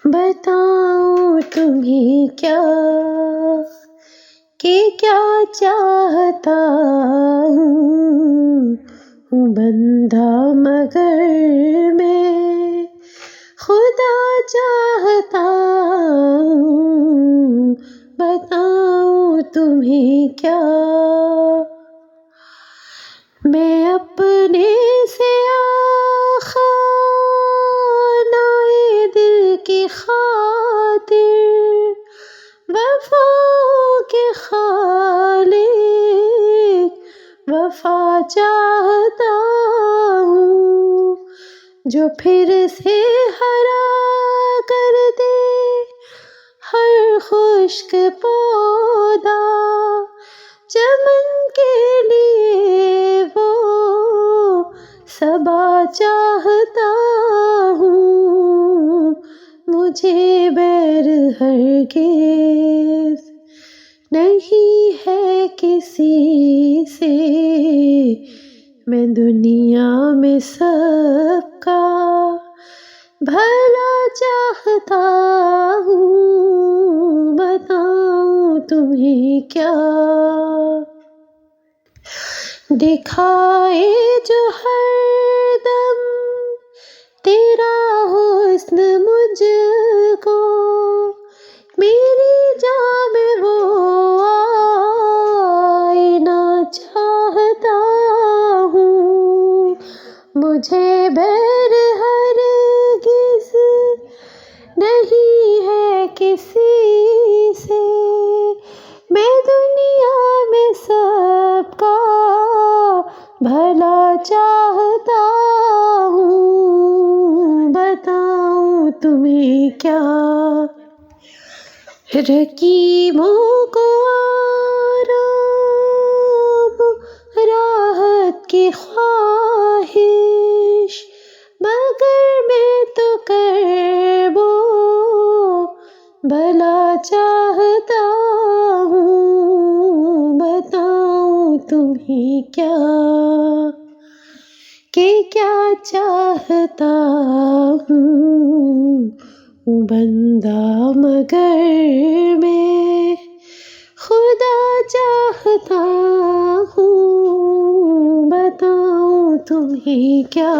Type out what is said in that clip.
बताऊं तुम्हें क्या कि क्या चाहता हूँ बंदा मगर मैं खुदा चाहता हूँ। बताऊं तुम्हें क्या मैं अपने से आए दिल की खातिर वफाओं के खालिक वफा चाहता हूँ जो फिर से हरा कर दे हर खुश्क पौधा चमन के लिए वो सबा चाहता हूँ। मुझे बैर हरगिज़ नहीं है किसी से मैं दुनिया में सबका भला चाहता हूँ। बताऊं तुम्हें क्या दिखाए जो हरदम तेरा हुस्न मुझको मेरी जान में वो आईना चाहता हूँ। मुझे बैर हरगिज़ नहीं है किसी से मैं दुनिया में सबका भला चाहता हूँ। बताऊं तुम्हें क्या रकीबों को आराम राहत की ख्वाहिश मगर मैं तो करबो भला चाहता हूँ। बताऊं तुम्हें क्या कि क्या चाहता हूँ बंदा मगर मैं खुदा चाहता हूँ। बताऊं तुम्हें क्या